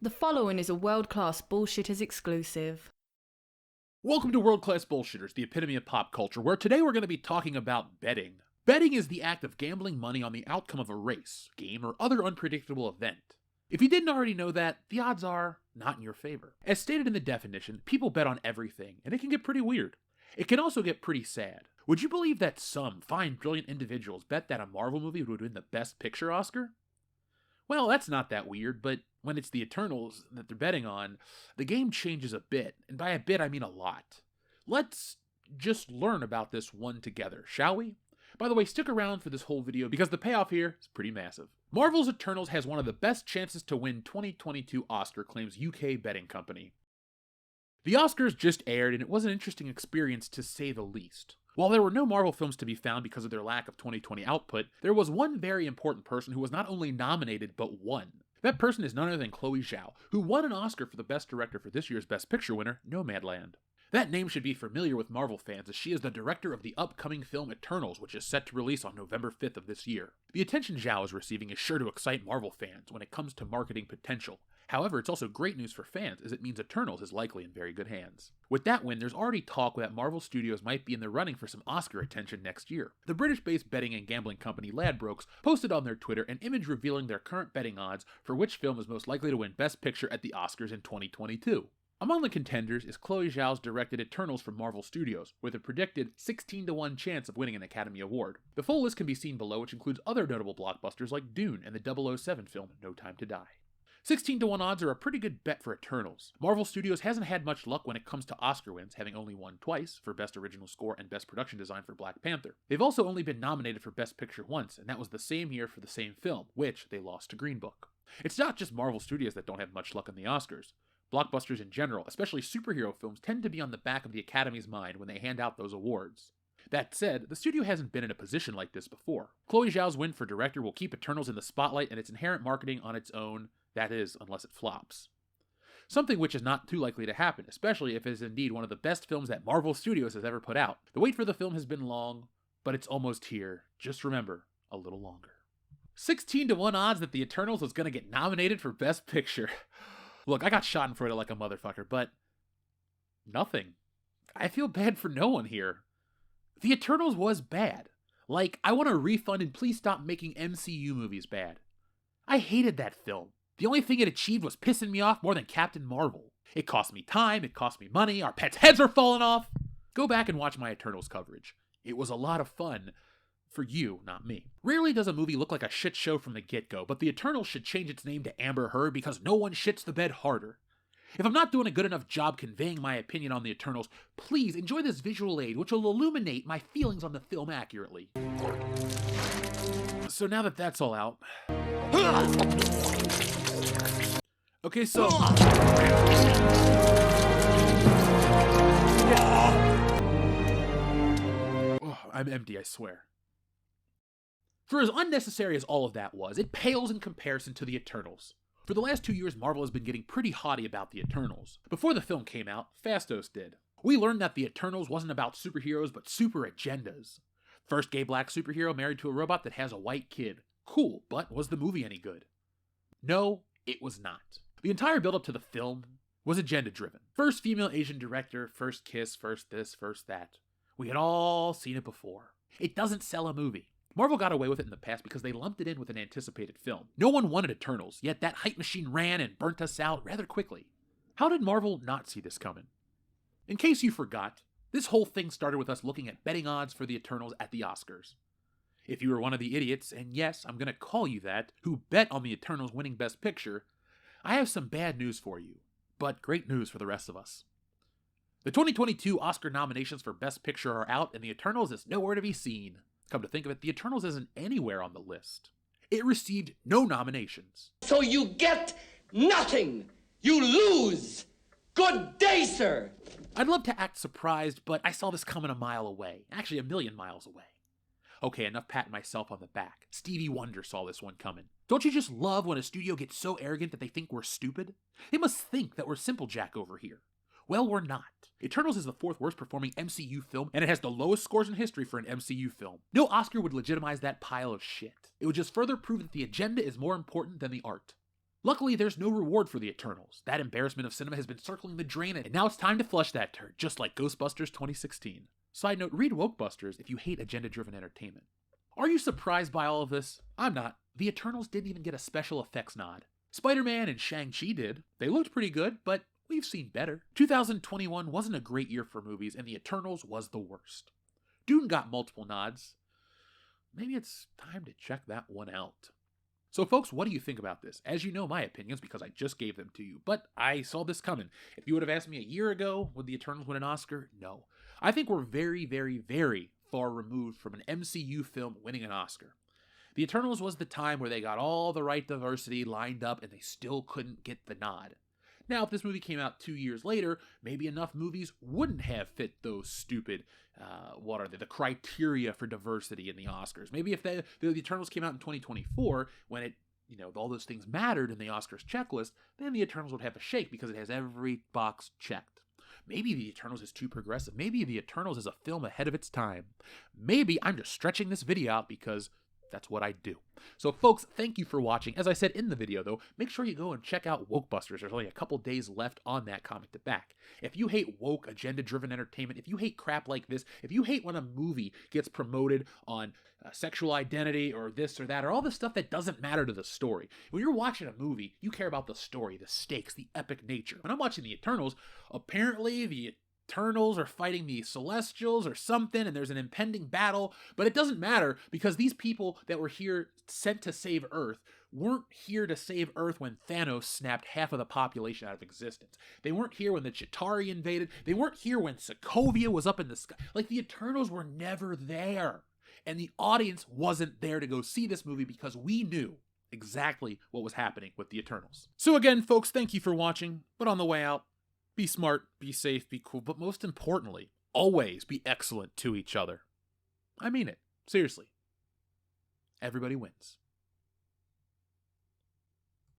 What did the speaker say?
The following is a world-class Bullshitters exclusive. Welcome to World Class Bullshitters, the epitome of pop culture, where today we're going to be talking about betting. Betting is the act of gambling money on the outcome of a race, game, or other unpredictable event. If you didn't already know that, the odds are not in your favor. As stated in the definition, people bet on everything, and it can get pretty weird. It can also get pretty sad. Would you believe that some fine, brilliant individuals bet that a Marvel movie would win the Best Picture Oscar? Well, that's not that weird, but when it's the Eternals that they're betting on, the game changes a bit, and by a bit I mean a lot. Let's just learn about this one together, shall we? By the way, stick around for this whole video because the payoff here is pretty massive. Marvel's Eternals has one of the best chances to win 2022 Oscar, claims UK betting company. The Oscars just aired, and it was an interesting experience to say the least. While there were no Marvel films to be found because of their lack of 2020 output, there was one very important person who was not only nominated but won. That person is none other than Chloe Zhao, who won an Oscar for the Best Director for this year's Best Picture winner, Nomadland. That name should be familiar with Marvel fans, as she is the director of the upcoming film Eternals, which is set to release on November 5th of this year. The attention Zhao is receiving is sure to excite Marvel fans when it comes to marketing potential. However, it's also great news for fans, as it means Eternals is likely in very good hands. With that win, there's already talk that Marvel Studios might be in the running for some Oscar attention next year. The British-based betting and gambling company Ladbrokes posted on their Twitter an image revealing their current betting odds for which film is most likely to win Best Picture at the Oscars in 2022. Among the contenders is Chloe Zhao's directed Eternals from Marvel Studios, with a predicted 16-1 chance of winning an Academy Award. The full list can be seen below, which includes other notable blockbusters like Dune and the 007 film No Time to Die. 16-1 odds are a pretty good bet for Eternals. Marvel Studios hasn't had much luck when it comes to Oscar wins, having only won twice for Best Original Score and Best Production Design for Black Panther. They've also only been nominated for Best Picture once, and that was the same year for the same film, which they lost to Green Book. It's not just Marvel Studios that don't have much luck in the Oscars. Blockbusters in general, especially superhero films, tend to be on the back of the Academy's mind when they hand out those awards. That said, the studio hasn't been in a position like this before. Chloe Zhao's win for director will keep Eternals in the spotlight and its inherent marketing on its own, that is, unless it flops. Something which is not too likely to happen, especially if it is indeed one of the best films that Marvel Studios has ever put out. The wait for the film has been long, but it's almost here. Just remember, a little longer. 16-1 odds that the Eternals was going to get nominated for Best Picture. Look, I got shot in front of like a motherfucker, but nothing. I feel bad for no one here. The Eternals was bad. Like, I want a refund and please stop making MCU movies bad. I hated that film. The only thing it achieved was pissing me off more than Captain Marvel. It cost me time, it cost me money, our pets' heads are falling off. Go back and watch my Eternals coverage. It was a lot of fun. For you, not me. Rarely does a movie look like a shit show from the get-go, but The Eternals should change its name to Amber Heard because no one shits the bed harder. If I'm not doing a good enough job conveying my opinion on The Eternals, please enjoy this visual aid which will illuminate my feelings on the film accurately. So now that that's all out... Okay, so... Oh, I'm empty, I swear. For as unnecessary as all of that was, it pales in comparison to The Eternals. For the last 2 years, Marvel has been getting pretty haughty about The Eternals. Before the film came out, Fastos did. We learned that The Eternals wasn't about superheroes, but super agendas. First gay black superhero married to a robot that has a white kid. Cool, but was the movie any good? No, it was not. The entire build-up to the film was agenda-driven. First female Asian director, first kiss, first this, first that. We had all seen it before. It doesn't sell a movie. Marvel got away with it in the past because they lumped it in with an anticipated film. No one wanted Eternals, yet that hype machine ran and burnt us out rather quickly. How did Marvel not see this coming? In case you forgot, this whole thing started with us looking at betting odds for the Eternals at the Oscars. If you were one of the idiots, and yes, I'm gonna call you that, who bet on the Eternals winning Best Picture, I have some bad news for you, but great news for the rest of us. The 2022 Oscar nominations for Best Picture are out, and the Eternals is nowhere to be seen. Come to think of it, the Eternals isn't anywhere on the list. It received no nominations. So you get nothing! You lose! Good day, sir! I'd love to act surprised, but I saw this coming a mile away. Actually, a million miles away. Okay, enough patting myself on the back. Stevie Wonder saw this one coming. Don't you just love when a studio gets so arrogant that they think we're stupid? They must think that we're simple jack over here. Well, we're not. Eternals is the 4th worst performing MCU film, and it has the lowest scores in history for an MCU film. No Oscar would legitimize that pile of shit. It would just further prove that the agenda is more important than the art. Luckily, there's no reward for the Eternals. That embarrassment of cinema has been circling the drain, and now it's time to flush that turd, just like Ghostbusters 2016. Side note, read Wokebusters if you hate agenda-driven entertainment. Are you surprised by all of this? I'm not. The Eternals didn't even get a special effects nod. Spider-Man and Shang-Chi did. They looked pretty good, but we've seen better. 2021 wasn't a great year for movies, and The Eternals was the worst. Dune got multiple nods. Maybe it's time to check that one out. So folks, what do you think about this? As you know my opinions because I just gave them to you, but I saw this coming. If you would have asked me a year ago, would the Eternals win an Oscar? No. I think we're very, very, very far removed from an MCU film winning an Oscar. The Eternals was the time where they got all the right diversity lined up and they still couldn't get the nod. Now, if this movie came out 2 years later, maybe enough movies wouldn't have fit those stupid, the criteria for diversity in the Oscars. Maybe if the Eternals came out in 2024, when it, all those things mattered in the Oscars checklist, then the Eternals would have a shake because it has every box checked. Maybe the Eternals is too progressive. Maybe the Eternals is a film ahead of its time. Maybe I'm just stretching this video out because that's what I do. So folks, thank you for watching. As I said in the video though, make sure you go and check out Wokebusters. There's only a couple days left on that comic to back. If you hate woke, agenda-driven entertainment, if you hate crap like this, if you hate when a movie gets promoted on sexual identity or this or that, or all the stuff that doesn't matter to the story. When you're watching a movie, you care about the story, the stakes, the epic nature. When I'm watching The Eternals, apparently the Eternals are fighting the Celestials or something, and there's an impending battle, but it doesn't matter because these people that were here sent to save Earth weren't here to save Earth when Thanos snapped half of the population out of existence. They weren't here when the Chitauri invaded. They weren't here when Sokovia was up in the sky. Like, the Eternals were never there. And the audience wasn't there to go see this movie because we knew exactly what was happening with the Eternals. So again, folks, thank you for watching, but on the way out, be smart, be safe, be cool, but most importantly, always be excellent to each other. I mean it. Seriously. Everybody wins.